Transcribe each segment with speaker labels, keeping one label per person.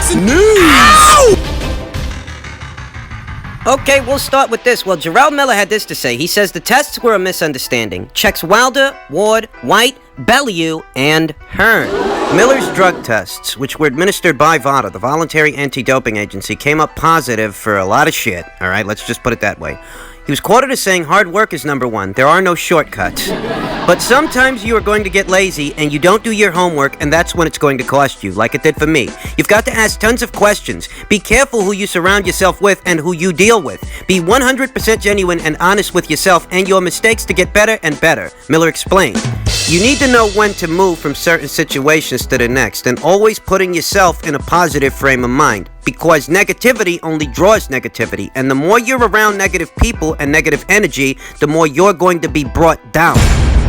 Speaker 1: boxing news. Ow!
Speaker 2: Okay, we'll start with this. Well, Jarrell Miller had this to say. He says the tests were a misunderstanding. Checks Wilder, Ward, White, Bellew, and Hearn. Miller's drug tests, which were administered by VADA, the Voluntary Anti-Doping Agency, came up positive for a lot of shit. All right, let's just put it that way. He was quoted as saying, hard work is number one. There are no shortcuts. But sometimes you are going to get lazy and you don't do your homework, and that's when it's going to cost you, like it did for me. You've got to ask tons of questions. Be careful who you surround yourself with and who you deal with. Be 100% genuine and honest with yourself and your mistakes to get better and better, Miller explained. You need to know when to move from certain situations to the next, and always putting yourself in a positive frame of mind. Because negativity only draws negativity, and the more you're around negative people and negative energy, the more you're going to be brought down.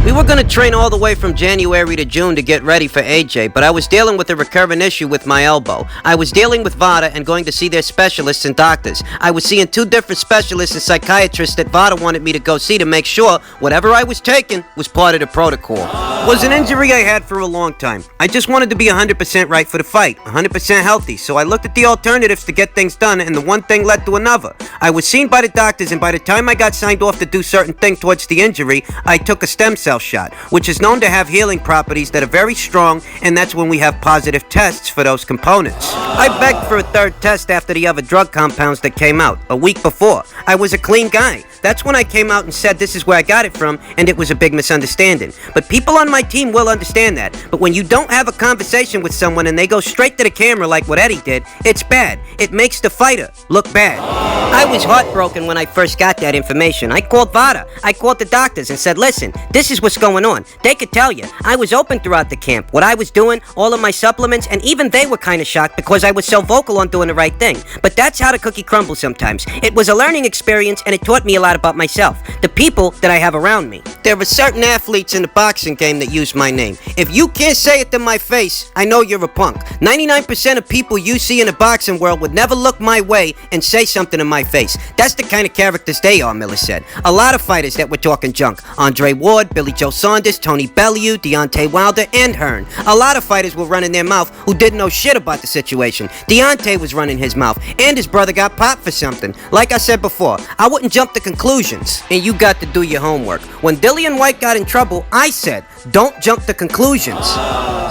Speaker 2: We were going to train all the way from January to June to get ready for AJ, but I was dealing with a recurrent issue with my elbow. I was dealing with VADA and going to see their specialists and doctors. I was seeing 2 different specialists and psychiatrists that VADA wanted me to go see to make sure whatever I was taking was part of the protocol. It was an injury I had for a long time. I just wanted to be 100% right for the fight, 100% healthy, so I looked at the alternatives to get things done, and the one thing led to another. I was seen by the doctors, and by the time I got signed off to do certain things towards the injury, I took a stem cell shot, which is known to have healing properties that are very strong, and that's when we have positive tests for those components. I begged for a 3rd test after the other drug compounds that came out, a week before. I was a clean guy. That's when I came out and said this is where I got it from, and it was a big misunderstanding. But people on my team will understand that. But when you don't have a conversation with someone and they go straight to the camera like what Eddie did, it's bad. It makes the fighter look bad. I was heartbroken when I first got that information. I called VADA. I called the doctors and said, listen, this is what's going on. They could tell you. I was open throughout the camp. What I was doing, all of my supplements, and even they were kind of shocked because I was so vocal on doing the right thing. But that's how the cookie crumbles sometimes. It was a learning experience, and it taught me a lot about myself, the people that I have around me. There are certain athletes in the boxing game that use my name. If you can't say it to my face, I know you're a punk. 99% of people you see in the boxing world would never look my way and say something to my face. That's the kind of characters they are, Miller said. A lot of fighters that were talking junk. Andre Ward, Billy Joe Saunders, Tony Bellew, Deontay Wilder, and Hearn. A lot of fighters were running their mouth who didn't know shit about the situation. Deontay was running his mouth, and his brother got popped for something. Like I said before, I wouldn't jump to conclusions, and you got to do your homework. When Dillian White got in trouble, I said, don't jump to conclusions.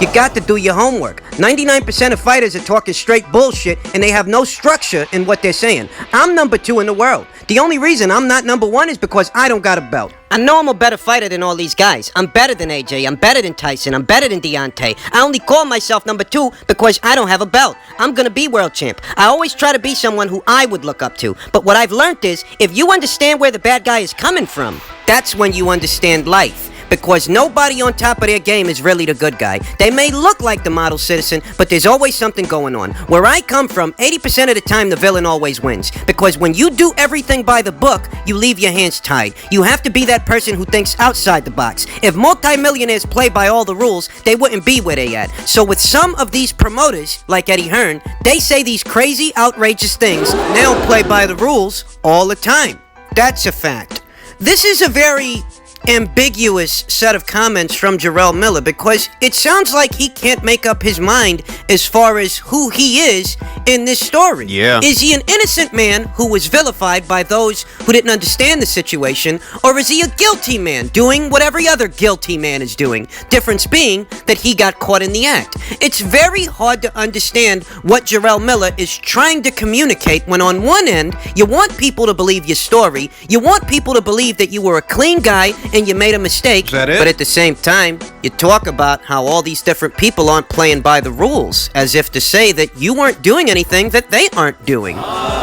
Speaker 2: You got to do your homework. 99% of fighters are talking straight bullshit, and they have no structure in what they're saying. I'm number 2 in the world. The only reason I'm not number 1 is because I don't got a belt. I know I'm a better fighter than all these guys. I'm better than AJ. I'm better than Tyson. I'm better than Deontay. I only call myself number 2 because I don't have a belt. I'm gonna be world champ. I always try to be someone who I would look up to. But what I've learned is, if you understand where the bad guy is coming from, that's when you understand life. Because nobody on top of their game is really the good guy. They may look like the model citizen, but there's always something going on. Where I come from, 80% of the time the villain always wins. Because when you do everything by the book, you leave your hands tied. You have to be that person who thinks outside the box. If multimillionaires play by all the rules, they wouldn't be where they at. So with some of these promoters, like Eddie Hearn, they say these crazy, outrageous things. They don't play by the rules all the time. That's a fact. This is a very ambiguous set of comments from Jarrell Miller, because it sounds like he can't make up his mind as far as who he is in this story.
Speaker 1: Yeah.
Speaker 2: Is he an innocent man who was vilified by those who didn't understand the situation, or is he a guilty man doing what every other guilty man is doing? Difference being that he got caught in the act. It's very hard to understand what Jarrell Miller is trying to communicate when on one end, you want people to believe your story, you want people to believe that you were a clean guy and you made a mistake,
Speaker 1: Is that it?
Speaker 2: But at the same time, you talk about how all these different people aren't playing by the rules, as if to say that you weren't doing anything that they aren't doing.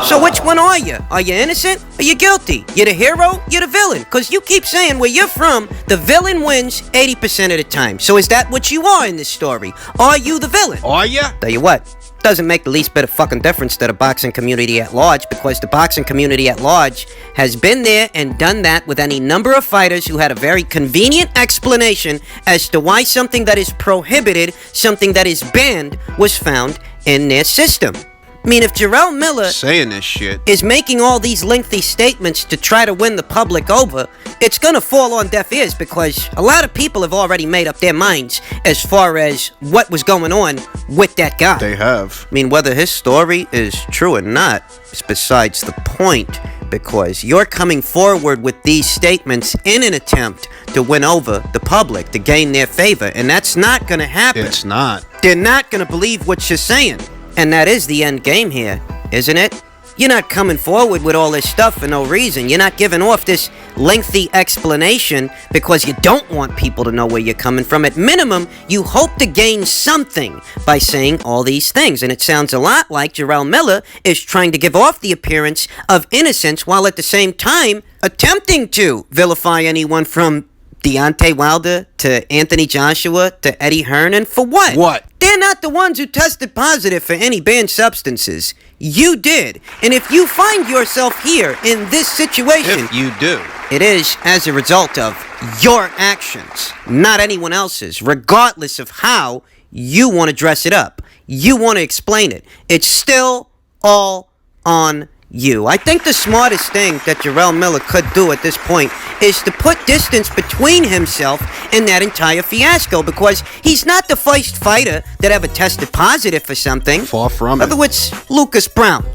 Speaker 2: So which one are you? Are you innocent? Are you guilty? You're the hero? You're the villain? Because you keep saying where you're from, the villain wins 80% of the time. So is that what you are in this story? Are you the villain?
Speaker 1: Are ya?
Speaker 2: Tell you what, doesn't make the least bit of fucking difference to the boxing community at large, because the boxing community at large has been there and done that with any number of fighters who had a very convenient explanation as to why something that is prohibited, something that is banned, was found in their system. I mean, if Jarrell Miller
Speaker 1: saying this shit
Speaker 2: is making all these lengthy statements to try to win the public over, it's gonna fall on deaf ears because a lot of people have already made up their minds as far as what was going on with that guy.
Speaker 1: they have.
Speaker 2: I mean, whether his story is true or not is besides the point, because you're coming forward with these statements in an attempt to win over the public, to gain their favor, and that's not gonna happen.
Speaker 1: It's not.
Speaker 2: They're not gonna believe what you're saying. And that is the end game here, isn't it? You're not coming forward with all this stuff for no reason. You're not giving off this lengthy explanation because you don't want people to know where you're coming from. At minimum, you hope to gain something by saying all these things. And it sounds a lot like Jarrell Miller is trying to give off the appearance of innocence while at the same time attempting to vilify anyone from Deontay Wilder to Anthony Joshua to Eddie Hearn. And for what?
Speaker 1: What?
Speaker 2: They're not the ones who tested positive for any banned substances. You did. And if you find yourself here in this situation,
Speaker 1: If you do.
Speaker 2: it is as a result of your actions, not anyone else's, regardless of how you want to dress it up. You want to explain it. It's still all on you. I think the smartest thing that Jarrell Miller could do at this point is to put distance between himself and that entire fiasco, because he's not the first fighter that ever tested positive for something.
Speaker 1: Far from it.
Speaker 2: Whether it's Lucas Brown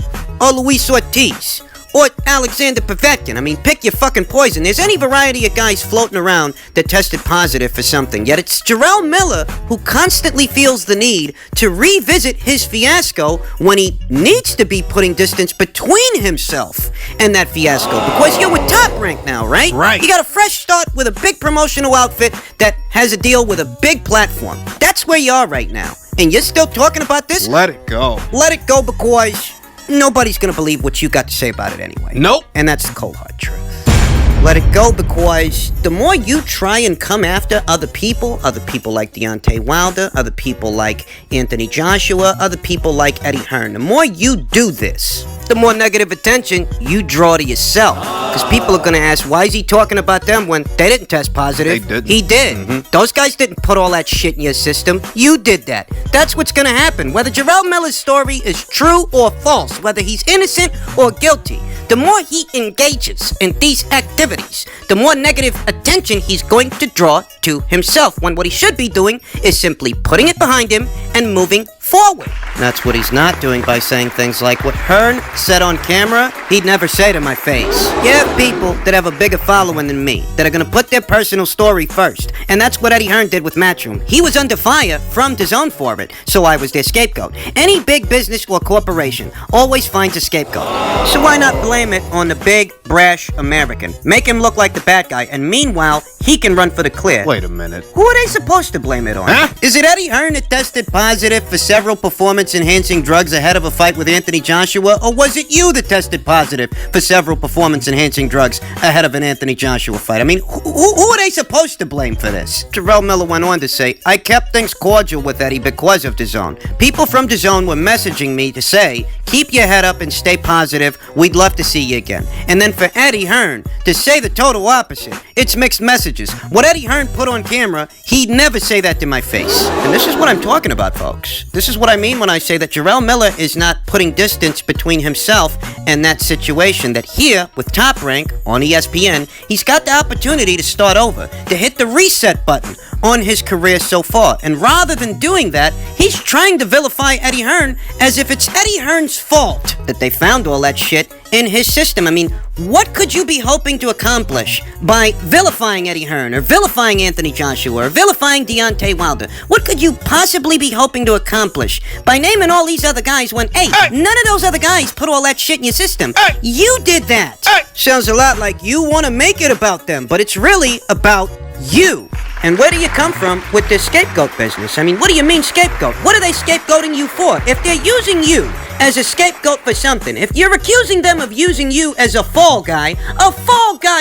Speaker 2: or Luis Ortiz or Alexander Povetkin. I mean, pick your fucking poison. There's any variety of guys floating around that tested positive for something. Yet it's Jarrell Miller who constantly feels the need to revisit his fiasco when he needs to be putting distance between himself and that fiasco. Because you're with Top Rank now, right?
Speaker 1: Right.
Speaker 2: You got a fresh start with a big promotional outfit that has a deal with a big platform. That's where you are right now. And you're still talking about this?
Speaker 1: Let it go.
Speaker 2: Let it go, because nobody's gonna believe what you got to say about it anyway.
Speaker 1: Nope.
Speaker 2: And that's the cold hard truth. Let it go, because the more you try and come after other people like Deontay Wilder, other people like Anthony Joshua, other people like Eddie Hearn, the more you do this, the more negative attention you draw to yourself. Because people are gonna ask, why is he talking about them when they didn't test positive?
Speaker 1: They didn't.
Speaker 2: He did. Those guys didn't put all that shit in your system. You did that. That's what's gonna happen. Whether Jarrell Miller's story is true or false, whether he's innocent or guilty, the more he engages in these activities, the more negative attention he's going to draw to himself, when what he should be doing is simply putting it behind him and moving forward. That's what he's not doing by saying things like what Hearn said on camera, he'd never say to my face. You have people that have a bigger following than me, that are gonna put their personal story first. And that's what Eddie Hearn did with Matchroom. He was under fire from DAZN for it, so I was their scapegoat. Any big business or corporation always finds a scapegoat. So why not blame it on the big, brash American? Make him look like the bad guy, and meanwhile, he can run for the clear.
Speaker 1: Wait a minute.
Speaker 2: Who are they supposed to blame it on?
Speaker 1: Huh?
Speaker 2: Is it Eddie Hearn that tested positive for several performance-enhancing drugs ahead of a fight with Anthony Joshua? Or was it you that tested positive for several performance-enhancing drugs ahead of an Anthony Joshua fight? I mean, who are they supposed to blame for this? Jarrell Miller went on to say, I kept things cordial with Eddie because of DAZN. People from DAZN were messaging me to say, keep your head up and stay positive. We'd love to see you again. And then for Eddie Hearn to say the total opposite, it's mixed messages. What Eddie Hearn put on camera, he'd never say that to my face. And this is what I'm talking about, folks. This is what I mean when I say that Jarrell Miller is not putting distance between himself and that situation. That here, with Top Rank on ESPN, he's got the opportunity to start over, to hit the reset button on his career so far. And rather than doing that, he's trying to vilify Eddie Hearn as if it's Eddie Hearn's fault that they found all that shit in his system. I mean, what could you be hoping to accomplish by vilifying Eddie Hearn, or vilifying Anthony Joshua, or vilifying Deontay Wilder? What could you possibly be hoping to accomplish by naming all these other guys when, hey, none of those other guys put all that shit in your system? You did that. Sounds a lot like you want to make it about them, but it's really about you. And where do you come from with this scapegoat business? I mean, what do you mean scapegoat? What are they scapegoating you for? If they're using you as a scapegoat for something, if you're accusing them of using you as a fall guy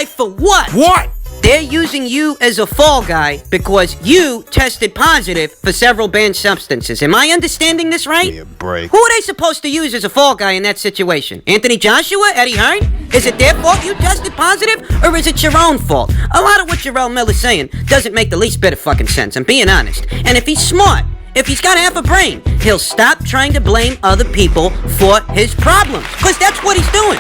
Speaker 2: for what?
Speaker 1: What?
Speaker 2: They're using you as a fall guy because you tested positive for several banned substances. Am I understanding this right?
Speaker 1: Give me a break.
Speaker 2: Who are they supposed to use as a fall guy in that situation? Anthony Joshua? Eddie Hearn? Is it their fault you tested positive, or is it your own fault? A lot of what Jarrell Miller's saying doesn't make the least bit of fucking sense, I'm being honest. And if he's smart, if he's got half a brain, he'll stop trying to blame other people for his problems. Because that's what he's doing.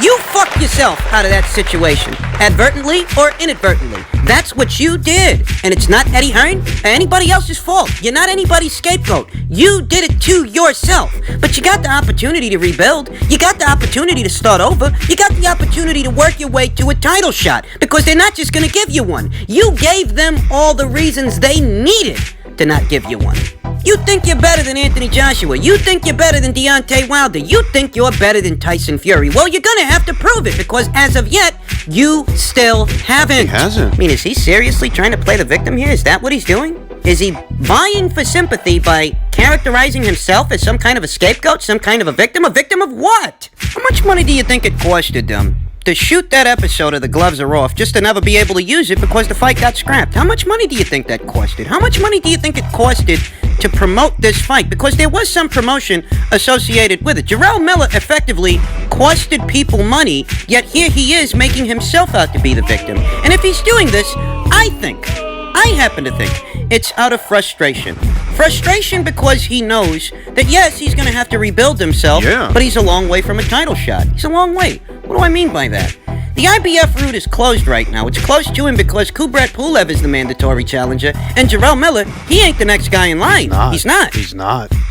Speaker 2: You fucked yourself out of that situation, advertently or inadvertently. That's what you did. And it's not Eddie Hearn or anybody else's fault. You're not anybody's scapegoat. You did it to yourself. But you got the opportunity to rebuild. You got the opportunity to start over. You got the opportunity to work your way to a title shot. Because they're not just gonna give you one. You gave them all the reasons they needed to not give you one. You think you're better than Anthony Joshua. You think you're better than Deontay Wilder. You think you're better than Tyson Fury. Well, you're gonna have to prove it, because as of yet, you still haven't.
Speaker 1: He hasn't.
Speaker 2: I mean, is he seriously trying to play the victim here? Is that what he's doing? Is he vying for sympathy by characterizing himself as some kind of a scapegoat, some kind of a victim? A victim of what? How much money do you think it costed them to shoot that episode of The Gloves Are Off just to never be able to use it because the fight got scrapped? How much money do you think that costed? How much money do you think it costed to promote this fight? Because there was some promotion associated with it. Jarrell Miller effectively costed people money, yet here he is making himself out to be the victim. And if he's doing this, I happen to think it's out of frustration. Frustration because he knows that, yes, he's going to have to rebuild himself, but he's a long way from a title shot. He's a long way. What do I mean by that? The IBF route is closed right now. It's close to him because Kubrat Pulev is the mandatory challenger, and Jarrell Miller, he ain't the next guy in line. He's not.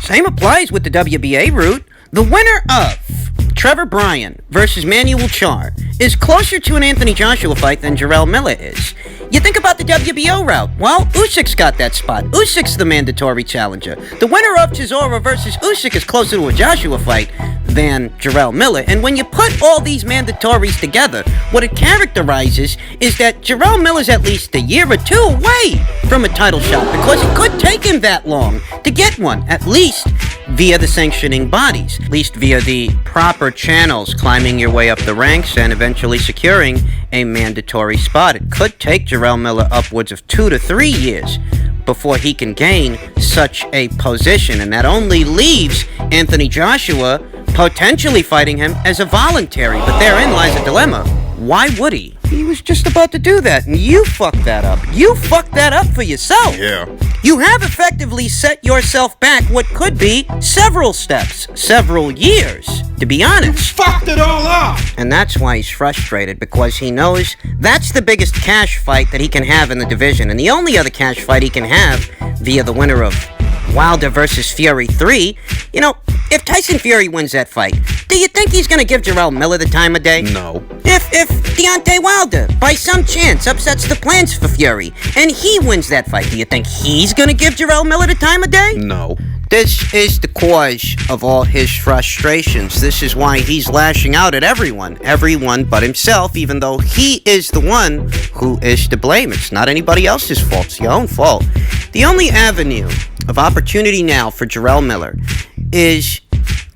Speaker 2: Same applies with the WBA route. The winner of Trevor Bryan versus Manuel Char is closer to an Anthony Joshua fight than Jarrell Miller is. You think about the WBO route. Well, Usyk's got that spot. Usyk's the mandatory challenger. The winner of Chisora versus Usyk is closer to a Joshua fight than Jarrell Miller. And when you put all these mandatories together, what it characterizes is that Jarrell Miller's at least a year or two away from a title shot, because it could take him that long to get one, at least via the sanctioning bodies, at least via the proper channels, climbing your way up the ranks and eventually securing a mandatory spot. It could take Jarrell Miller upwards of 2 to 3 years before he can gain such a position, and that only leaves Anthony Joshua potentially fighting him as a voluntary. But therein lies a dilemma. Why would he? He was just about to do that, and you fucked that up. You fucked that up for yourself.
Speaker 1: Yeah.
Speaker 2: You have effectively set yourself back what could be several steps, several years, to be honest.
Speaker 1: You fucked it all up!
Speaker 2: And that's why he's frustrated, because he knows that's the biggest cash fight that he can have in the division, and the only other cash fight he can have via the winner of Wilder versus Fury 3. You know, if Tyson Fury wins that fight, do you think he's gonna give Jarrell Miller the time of day?
Speaker 1: No.
Speaker 2: If Deontay Wilder, by some chance, upsets the plans for Fury, and he wins that fight, do you think he's gonna give Jarrell Miller the time of day?
Speaker 1: No.
Speaker 2: This is the cause of all his frustrations. This is why he's lashing out at everyone but himself, even though he is the one who is to blame. It's not anybody else's fault. It's your own fault. The only avenue of opportunity now for Jarrell Miller is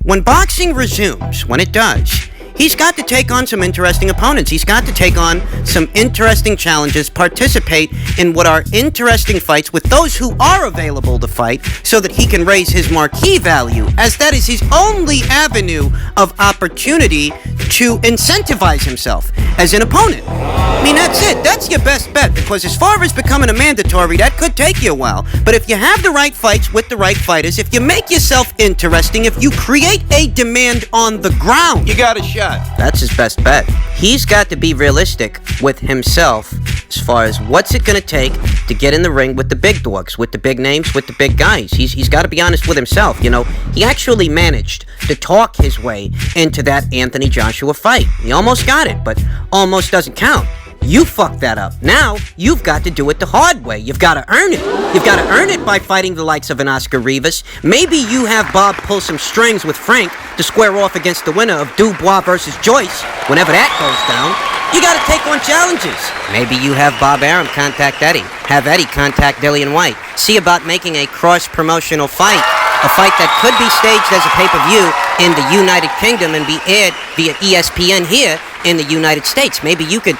Speaker 2: when boxing resumes, when it does. He's got to take on some interesting opponents. He's got to take on some interesting challenges, participate in what are interesting fights with those who are available to fight, so that he can raise his marquee value, as that is his only avenue of opportunity to incentivize himself as an opponent. I mean, that's it. That's your best bet, because as far as becoming a mandatory, that could take you a while. But if you have the right fights with the right fighters, if you make yourself interesting, if you create a demand on the ground,
Speaker 1: You got a shot.
Speaker 2: that's his best bet. He's got to be realistic with himself as far as what's it going to take to get in the ring with the big dogs, with the big names, with the big guys. He's got to be honest with himself. You know, he actually managed to talk his way into that Anthony Joshua fight. He almost got it, but almost doesn't count. You fucked that up. Now, you've got to do it the hard way. You've got to earn it. You've got to earn it by fighting the likes of an Oscar Rivas. Maybe you have Bob pull some strings with Frank to square off against the winner of Dubois versus Joyce. Whenever that goes down, you got to take on challenges. Maybe you have Bob Arum contact Eddie. Have Eddie contact Dillian White. See about making a cross-promotional fight. A fight that could be staged as a pay-per-view in the United Kingdom and be aired via ESPN here in the United States. Maybe you could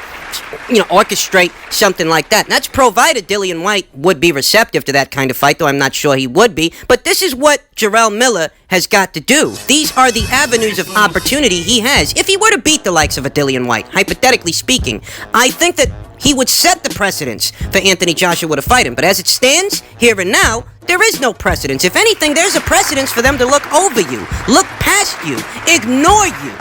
Speaker 2: orchestrate something like that. And that's provided Dillian White would be receptive to that kind of fight, though I'm not sure he would be. But this is what Jarrell Miller has got to do. These are the avenues of opportunity he has. If he were to beat the likes of a Dillian White, hypothetically speaking, I think that he would set the precedence for Anthony Joshua to fight him. But as it stands, here and now, There is no precedence. If anything, there's a precedence for them to look over you, look past you, ignore you.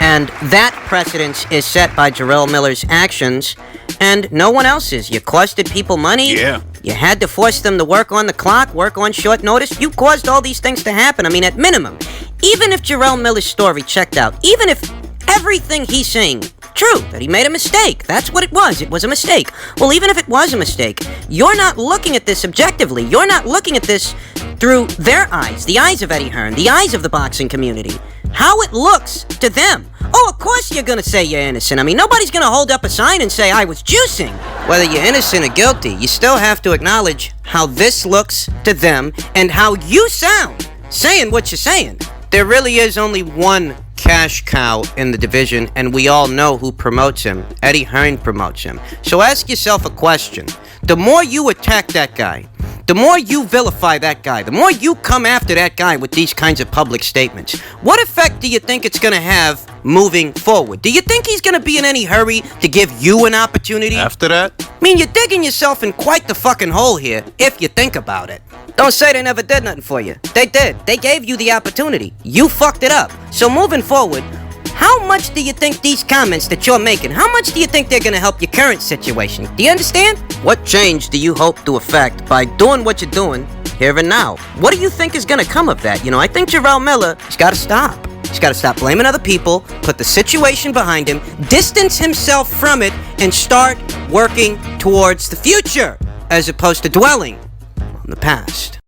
Speaker 2: And that precedence is set by Jarrell Miller's actions, and no one else's. You costed people money.
Speaker 1: Yeah.
Speaker 2: You had to force them to work on the clock, work on short notice. You caused all these things to happen. I mean, at minimum, even if Jarrell Miller's story checked out, even if everything he's saying true, that he made a mistake, that's what it was a mistake. Well, even if it was a mistake, you're not looking at this objectively. You're not looking at this through their eyes, the eyes of Eddie Hearn, the eyes of the boxing community, how it looks to them. Oh, of course you're gonna say you're innocent. I mean, nobody's gonna hold up a sign and say, I was juicing. Whether you're innocent or guilty, you still have to acknowledge how this looks to them and how you sound saying what you're saying. There really is only one cash cow in the division, and we all know who promotes him. Eddie Hearn promotes him. So ask yourself a question. The more you attack that guy, the more you vilify that guy, the more you come after that guy with these kinds of public statements, what effect do you think it's going to have moving forward? Do you think he's going to be in any hurry to give you an opportunity?
Speaker 1: After that?
Speaker 2: I mean, you're digging yourself in quite the fucking hole here, if you think about it. Don't say they never did nothing for you. They did. They gave you the opportunity. You fucked it up. So moving forward, how much do you think these comments that you're making, how much do you think they're gonna help your current situation? Do you understand? What change do you hope to affect by doing what you're doing here and now? What do you think is gonna come of that? You know, I think Jarrell Miller has gotta stop. He's gotta stop blaming other people, put the situation behind him, distance himself from it, and start working towards the future, as opposed to dwelling on the past.